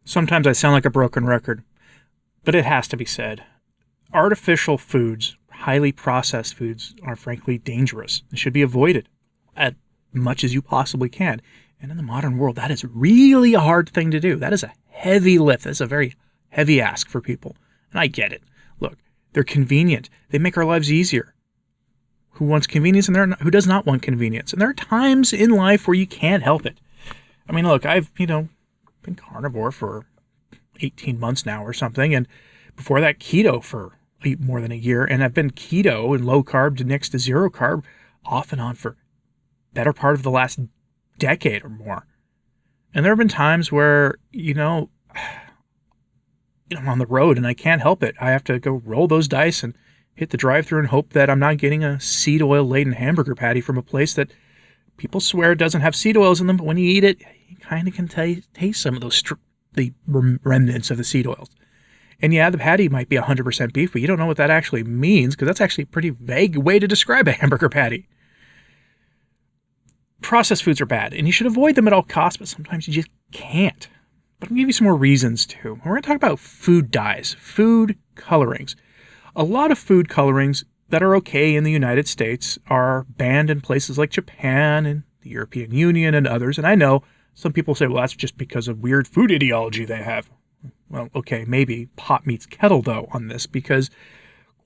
Sometimes I sound like a broken record, but it has to be said. Artificial foods, highly processed foods, are frankly dangerous and should be avoided as much as you possibly can. And in the modern world, that is really a hard thing to do. That is a heavy lift. That's a very heavy ask for people. And I get it. Look, they're convenient. They make our lives easier. Who wants convenience and who does not want convenience? And there are times in life where you can't help it. I mean, look, I've, been carnivore for 18 months now or something, and before that keto for more than a year, and I've been keto and low carb to next to zero carb off and on for better part of the last decade or more. And there have been times where, I'm on the road and I can't help it. I have to go roll those dice and hit the drive-thru and hope that I'm not getting a seed oil-laden hamburger patty from a place that people swear doesn't have seed oils in them, but when you eat it, you kind of can taste some of those the remnants of the seed oils. And yeah, the patty might be 100% beef, but you don't know what that actually means, because that's actually a pretty vague way to describe a hamburger patty. Processed foods are bad, and you should avoid them at all costs, but sometimes you just can't. But I'll give you some more reasons too. We're going to talk about food dyes, food colorings. A lot of food colorings that are okay in the United States are banned in places like Japan and the European Union and others. And I know some people say, well, that's just because of weird food ideology they have. Well, okay, maybe pot meets kettle, though, on this, because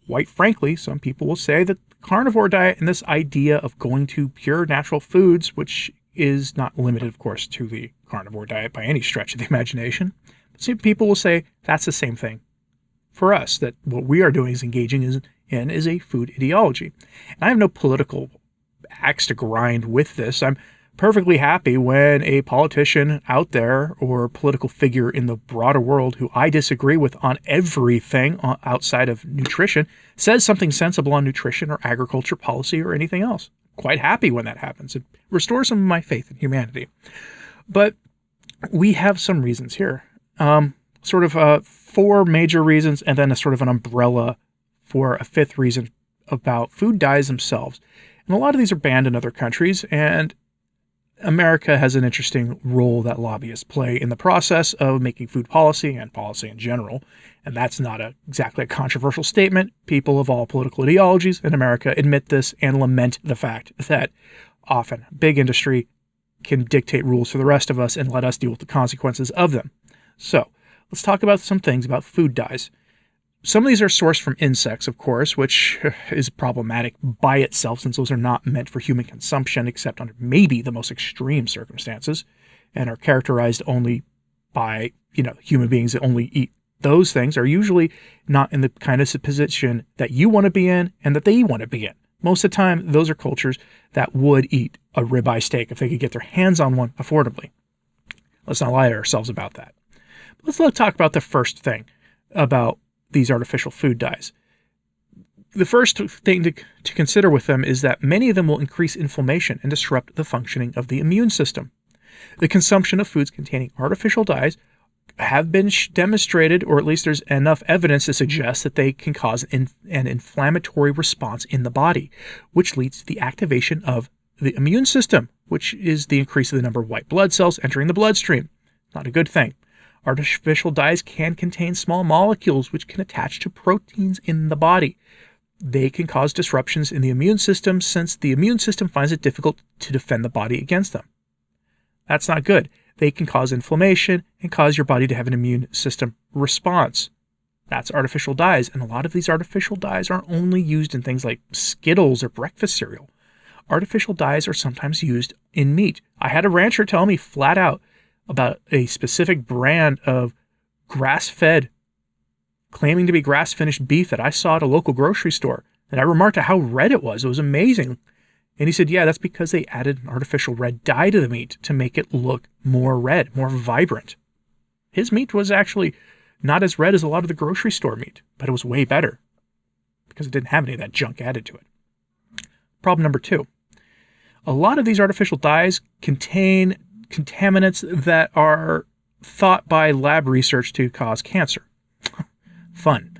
quite frankly, some people will say that the carnivore diet and this idea of going to pure natural foods, which is not limited, of course, to the carnivore diet by any stretch of the imagination, but some people will say that's the same thing for us, that what we are doing is engaging in is a food ideology. And I have no political axe to grind with this. I'm perfectly happy when a politician out there or political figure in the broader world who I disagree with on everything outside of nutrition says something sensible on nutrition or agriculture policy or anything else. Quite happy when that happens. It restores some of my faith in humanity. But we have some reasons here. Four major reasons, and then a sort of an umbrella for a fifth reason about food dyes themselves. And a lot of these are banned in other countries, and America has an interesting role that lobbyists play in the process of making food policy and policy in general. And that's not exactly a controversial statement. People of all political ideologies in America admit this and lament the fact that often big industry can dictate rules for the rest of us and let us deal with the consequences of them. So let's talk about some things about food dyes. Some of these are sourced from insects, of course, which is problematic by itself since those are not meant for human consumption except under maybe the most extreme circumstances and are characterized only by, human beings that only eat those things are usually not in the kind of position that you want to be in and that they want to be in. Most of the time, those are cultures that would eat a ribeye steak if they could get their hands on one affordably. Let's not lie to ourselves about that. Let's talk about the first thing about these artificial food dyes. The first thing to consider with them is that many of them will increase inflammation and disrupt the functioning of the immune system. The consumption of foods containing artificial dyes have been demonstrated, or at least there's enough evidence to suggest that they can cause an inflammatory response in the body, which leads to the activation of the immune system, which is the increase of the number of white blood cells entering the bloodstream. Not a good thing. Artificial dyes can contain small molecules which can attach to proteins in the body. They can cause disruptions in the immune system since the immune system finds it difficult to defend the body against them. That's not good. They can cause inflammation and cause your body to have an immune system response. That's artificial dyes, and a lot of these artificial dyes aren't only used in things like Skittles or breakfast cereal. Artificial dyes are sometimes used in meat. I had a rancher tell me flat out about a specific brand of grass-fed, claiming to be grass-finished beef that I saw at a local grocery store. And I remarked at how red it was. It was amazing. And he said, yeah, that's because they added an artificial red dye to the meat to make it look more red, more vibrant. His meat was actually not as red as a lot of the grocery store meat, but it was way better because it didn't have any of that junk added to it. Problem number 2. A lot of these artificial dyes contain contaminants that are thought by lab research to cause cancer. Fun.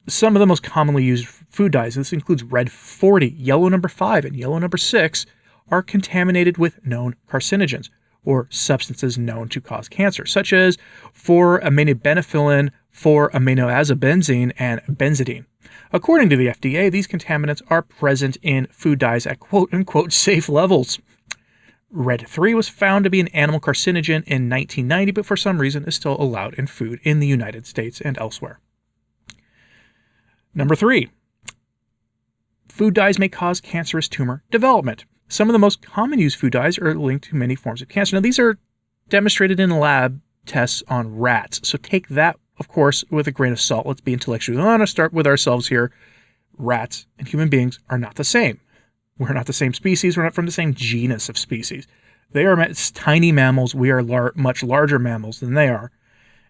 Some of the most commonly used food dyes, this includes red 40, yellow number 5, and yellow number 6, are contaminated with known carcinogens. or substances known to cause cancer, such as 4-aminobenephyllin, 4-aminoazobenzene, and benzidine. According to the FDA, these contaminants are present in food dyes at quote-unquote safe levels. Red 3 was found to be an animal carcinogen in 1990, but for some reason is still allowed in food in the United States and elsewhere. Number 3. Food dyes may cause cancerous tumor development. Some of the most common used food dyes are linked to many forms of cancer. Now, these are demonstrated in lab tests on rats, so take that, of course, with a grain of salt. Let's be intellectually honest, start with ourselves here. Rats and human beings are not the same. We're not the same species. We're not from the same genus of species. They are tiny mammals. We are much larger mammals than they are,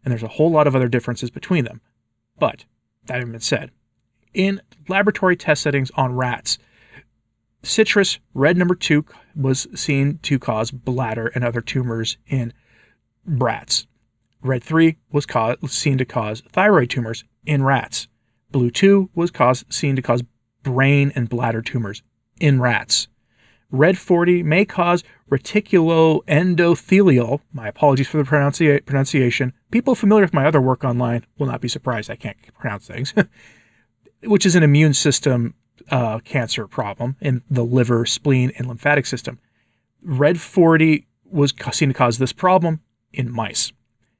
and there's a whole lot of other differences between them. But, that having been said, in laboratory test settings on rats, citrus red number 2 was seen to cause bladder and other tumors in rats. Red 3 was seen to cause thyroid tumors in rats. Blue 2 was seen to cause brain and bladder tumors in rats. Red 40 may cause reticuloendothelial, my apologies for the pronunciation. People familiar with my other work online will not be surprised I can't pronounce things, which is an immune system cancer problem in the liver, spleen, and lymphatic system. Red 40 was seen to cause this problem in mice.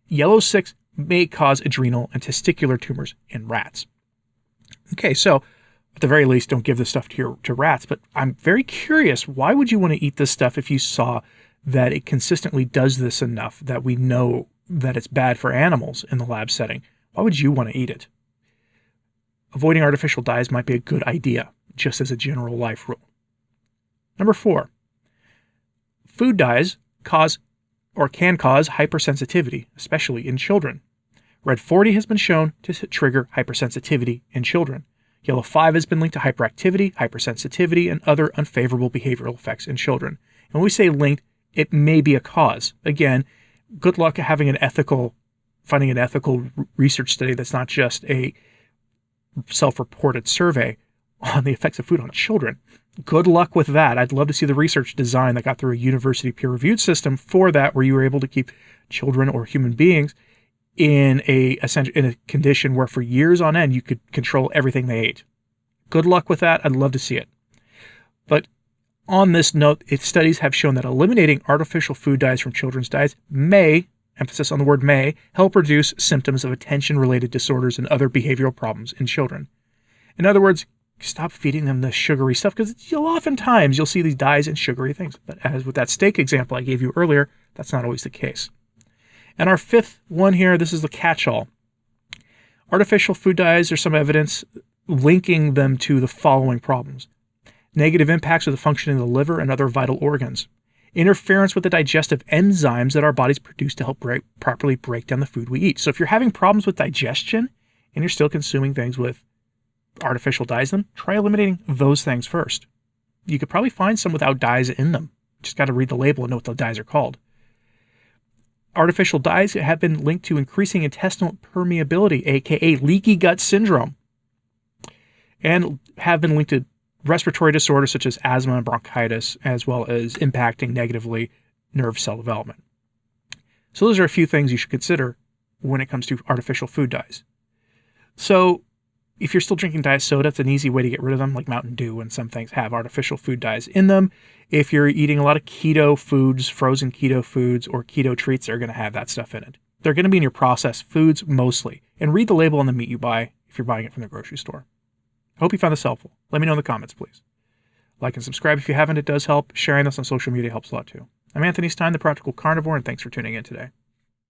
Yellow 6 may cause adrenal and testicular tumors in rats. Okay, so at the very least, don't give this stuff to rats, but I'm very curious, why would you want to eat this stuff if you saw that it consistently does this enough that we know that it's bad for animals in the lab setting? Why would you want to eat it? Avoiding artificial dyes might be a good idea, just as a general life rule. Number 4, food dyes can cause hypersensitivity, especially in children. Red 40 has been shown to trigger hypersensitivity in children. Yellow 5 has been linked to hyperactivity, hypersensitivity, and other unfavorable behavioral effects in children. And when we say linked, it may be a cause. Again, good luck finding an ethical research study that's not just a self-reported survey on the effects of food on children. Good luck with that. I'd love to see the research design that got through a university peer-reviewed system for that, where you were able to keep children or human beings in a condition where for years on end you could control everything they ate. Good luck with that. I'd love to see it. But on this note, studies have shown that eliminating artificial food dyes from children's diets may, emphasis on the word may, help reduce symptoms of attention-related disorders and other behavioral problems in children. In other words, stop feeding them the sugary stuff, because oftentimes you'll see these dyes in sugary things. But as with that steak example I gave you earlier, that's not always the case. And our 5th one here, this is the catch-all. Artificial food dyes, there's some evidence linking them to the following problems: negative impacts of the functioning of the liver and other vital organs, interference with the digestive enzymes that our bodies produce to help properly break down the food we eat. So if you're having problems with digestion and you're still consuming things with artificial dyes in them, try eliminating those things first. You could probably find some without dyes in them. Just got to read the label and know what the dyes are called. Artificial dyes have been linked to increasing intestinal permeability, aka leaky gut syndrome, and have been linked to respiratory disorders such as asthma and bronchitis, as well as impacting negatively nerve cell development. So those are a few things you should consider when it comes to artificial food dyes. So if you're still drinking diet soda, it's an easy way to get rid of them, like Mountain Dew, and some things have artificial food dyes in them. If you're eating a lot of keto foods, frozen keto foods, or keto treats, they're going to have that stuff in it. They're going to be in your processed foods mostly. And read the label on the meat you buy if you're buying it from the grocery store. I hope you found this helpful. Let me know in the comments, please. Like and subscribe if you haven't. It does help. Sharing this on social media helps a lot too. I'm Anthony Stine, the Practical Carnivore, and thanks for tuning in today.